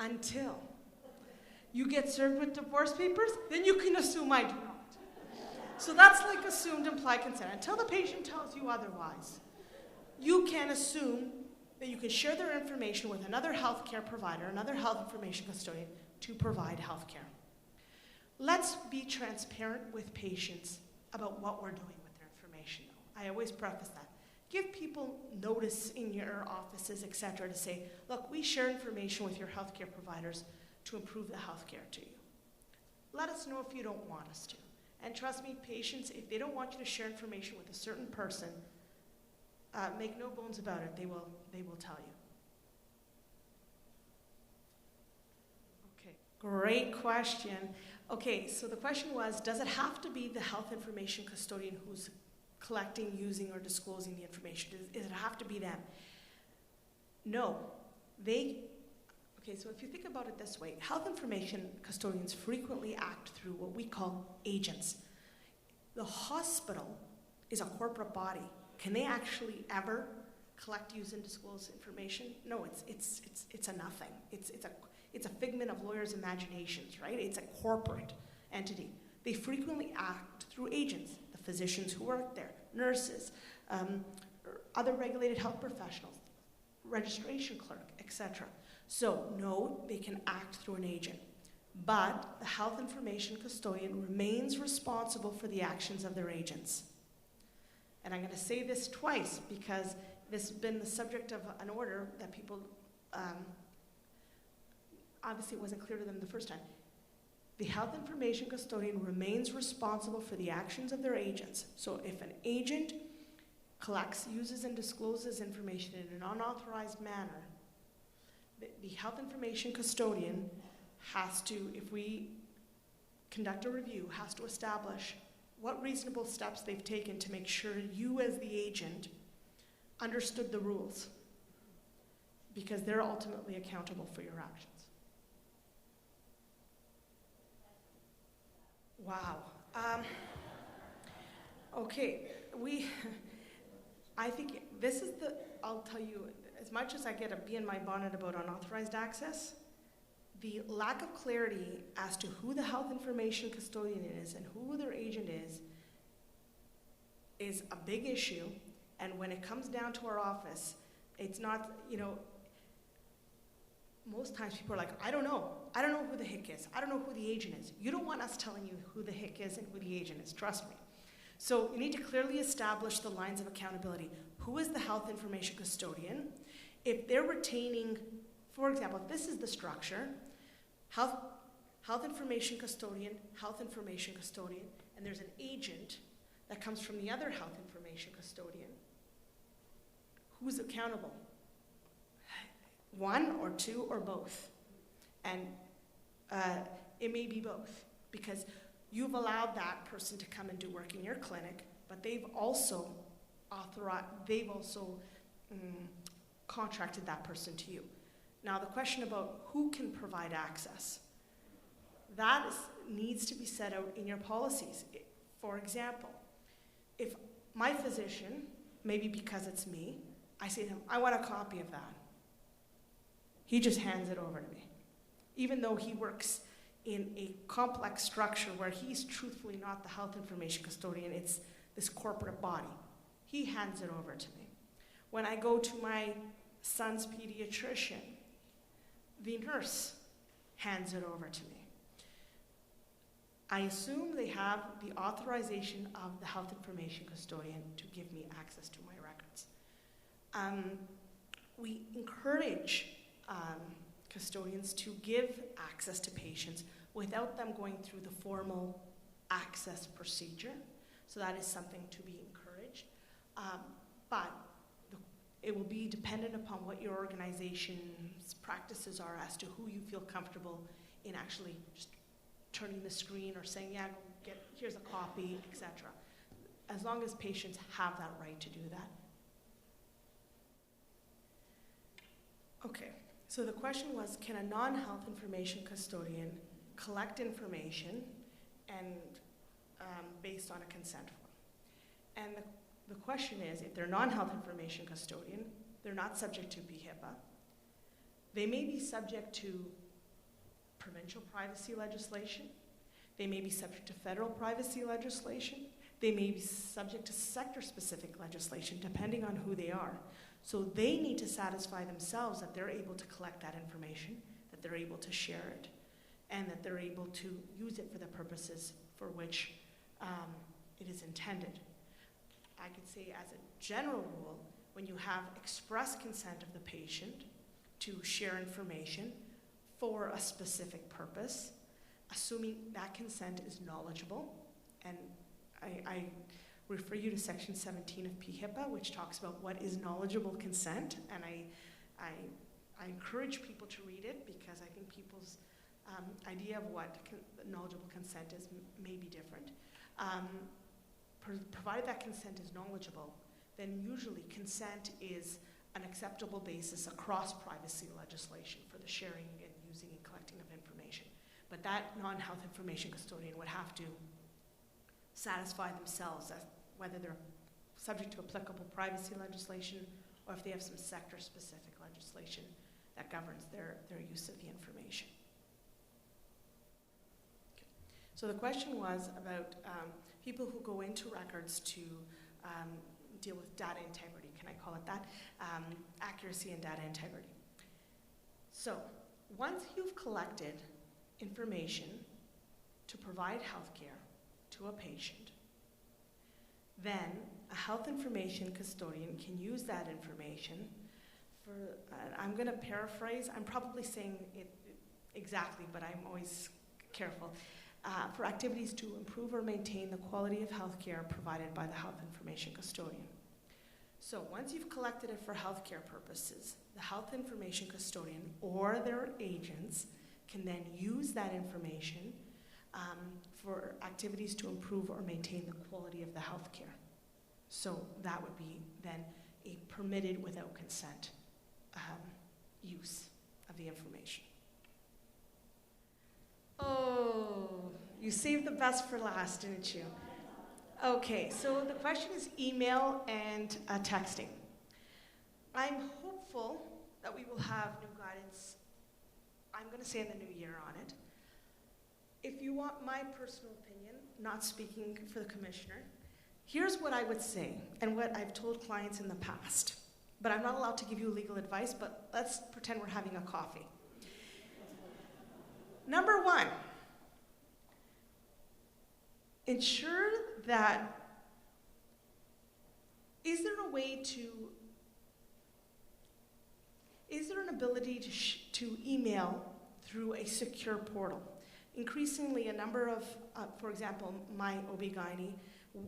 Speaker 2: until you get served with divorce papers, then you can assume I do not. So that's like assumed implied consent. Until the patient tells you otherwise, you can assume that you can share their information with another healthcare provider, another health information custodian, to provide healthcare. Let's be transparent with patients about what we're doing with their information, though. I always preface that. Give people notice in your offices, et cetera, to say, look, we share information with your healthcare providers to improve the healthcare to you. Let us know if you don't want us to. And trust me, patients, if they don't want you to share information with a certain person, make no bones about it, they will tell you. Okay, great question. Okay, so the question was, does it have to be the health information custodian who's collecting, using, or disclosing the information? Does it have to be them? No. Okay, so if you think about it this way, health information custodians frequently act through what we call agents. The hospital is a corporate body. Can they actually ever collect, use, and disclose information? No, it's a nothing. It's a figment of lawyers' imaginations, right? It's a corporate entity. They frequently act through agents, the physicians who work there, nurses, other regulated health professionals, registration clerk, etc. So, no, they can act through an agent. But the health information custodian remains responsible for the actions of their agents. And I'm going to say this twice because this has been the subject of an order that people, obviously it wasn't clear to them the first time. The health information custodian remains responsible for the actions of their agents. So if an agent collects, uses, and discloses information in an unauthorized manner, the health information custodian has to, if we conduct a review, has to establish what reasonable steps they've taken to make sure you as the agent understood the rules, because they're ultimately accountable for your actions. Wow. Okay, I think this is I'll tell you, as much as I get a bee in my bonnet about unauthorized access, the lack of clarity as to who the health information custodian is and who their agent is a big issue. And when it comes down to our office, it's not, most times people are like, I don't know who the HIC is. I don't know who the agent is. You don't want us telling you who the HIC is and who the agent is, trust me. So you need to clearly establish the lines of accountability. Who is the health information custodian? If they're retaining, for example, if this is the structure, health information custodian, and there's an agent that comes from the other health information custodian, who's accountable? One or two or both. And it may be both, because you've allowed that person to come and do work in your clinic, but they've also contracted that person to you. Now, the question about who can provide access, that needs to be set out in your policies. For example, if my physician, maybe because it's me, I say to him, I want a copy of that. He just hands it over to me. Even though he works in a complex structure where he's truthfully not the health information custodian, it's this corporate body. He hands it over to me. When I go to my son's pediatrician, the nurse hands it over to me. I assume they have the authorization of the health information custodian to give me access to my records. We encourage custodians to give access to patients without them going through the formal access procedure. So that is something to be encouraged. But it will be dependent upon what your organization's practices are as to who you feel comfortable in actually just turning the screen or saying, yeah, here's a copy, etc. As long as patients have that right to do that. Okay, so the question was, can a non-health information custodian collect information and based on a consent form? And the question is, if they're non-health information custodian, they're not subject to PHIPA. They may be subject to provincial privacy legislation. They may be subject to federal privacy legislation. They may be subject to sector-specific legislation, depending on who they are. So they need to satisfy themselves that they're able to collect that information, that they're able to share it, and that they're able to use it for the purposes for which it is intended. I could say as a general rule, when you have express consent of the patient to share information for a specific purpose, assuming that consent is knowledgeable, and I refer you to section 17 of PHIPA, which talks about what is knowledgeable consent, and I encourage people to read it because I think people's idea of what knowledgeable consent is may be different. Provided that consent is knowledgeable, then usually consent is an acceptable basis across privacy legislation for the sharing and using and collecting of information. But that non-health information custodian would have to satisfy themselves as whether they're subject to applicable privacy legislation or if they have some sector-specific legislation that governs their use of the information. Okay. So the question was about people who go into records to deal with data integrity, can I call it that? Accuracy and data integrity. So once you've collected information to provide healthcare to a patient, then a health information custodian can use that information for, I'm going to paraphrase, I'm probably saying it exactly, but I'm always careful, for activities to improve or maintain the quality of healthcare provided by the health information custodian. So once you've collected it for healthcare purposes, the health information custodian or their agents can then use that information for activities to improve or maintain the quality of the health care. So that would be then a permitted without consent use of the information. Oh, you saved the best for last, didn't you? Okay, so the question is email and texting. I'm hopeful that we will have new guidance, I'm going to say in the new year on it. If you want my personal opinion, not speaking for the commissioner, here's what I would say and what I've told clients in the past. But I'm not allowed to give you legal advice, but let's pretend we're having a coffee. Number one, ensure that, is there an ability to email through a secure portal? Increasingly, a number of, for example, my OB-GYN,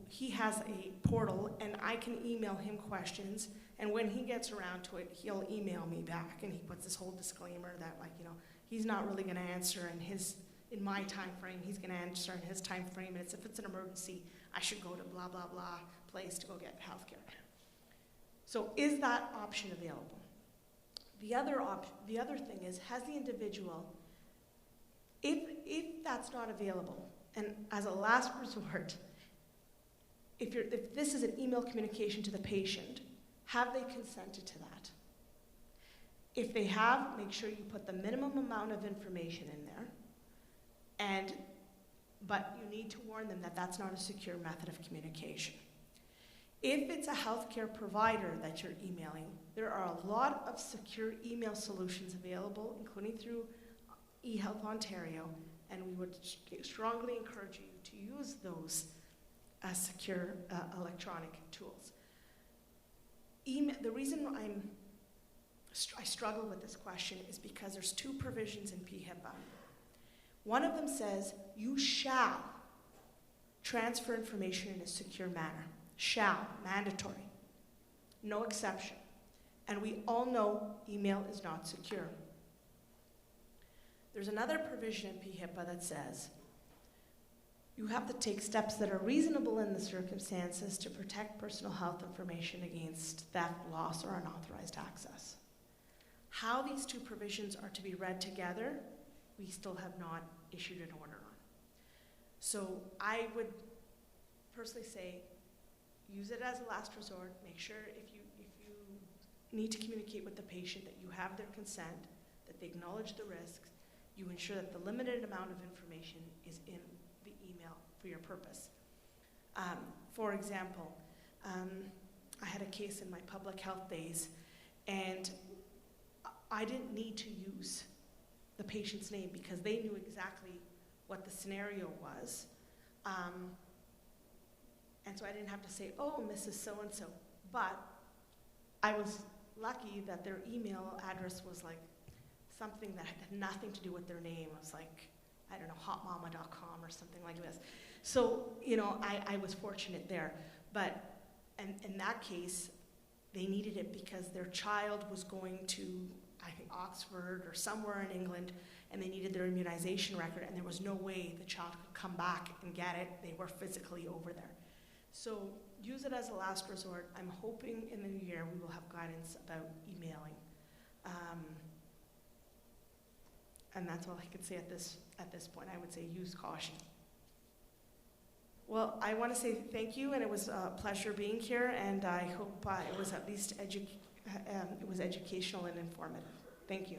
Speaker 2: he has a portal, and I can email him questions, and when he gets around to it, he'll email me back, and he puts this whole disclaimer that, like, you know, he's not really going to answer in my time frame, he's going to answer in his time frame, and if it's an emergency, I should go to blah, blah, blah place to go get health care. So is that option available? The other thing is, has the individual, if that's not available, and as a last resort, if this is an email communication to the patient, have they consented to that? If they have, make sure you put the minimum amount of information in there, but you need to warn them that that's not a secure method of communication. If it's a healthcare provider that you're emailing, there are a lot of secure email solutions available, including through eHealth Ontario, and we would strongly encourage you to use those secure electronic tools. The reason I struggle with this question is because there's two provisions in PHIPAA. One of them says you shall transfer information in a secure manner. Shall, mandatory, no exception. And we all know email is not secure. There's another provision in PHIPAA that says you have to take steps that are reasonable in the circumstances to protect personal health information against theft, loss, or unauthorized access. How these two provisions are to be read together, we still have not issued an order on. So I would personally say, use it as a last resort. Make sure if you need to communicate with the patient that you have their consent, that they acknowledge the risks, you ensure that the limited amount of information is in the email for your purpose. For example, I had a case in my public health days, and I didn't need to use the patient's name because they knew exactly what the scenario was. And so I didn't have to say, oh, Mrs. So-and-so. But I was lucky that their email address was like something that had nothing to do with their name. It was like, I don't know, hotmama.com or something like this. So, you know, I was fortunate there. But in that case, they needed it because their child was going to, I think, Oxford or somewhere in England, and they needed their immunization record, and there was no way the child could come back and get it. They were physically over there. So use it as a last resort. I'm hoping in the new year we will have guidance about emailing. And that's all I can say at this point. I would say use caution. Well, I want to say thank you, and it was a pleasure being here, and I hope it was at least educational and informative. Thank you.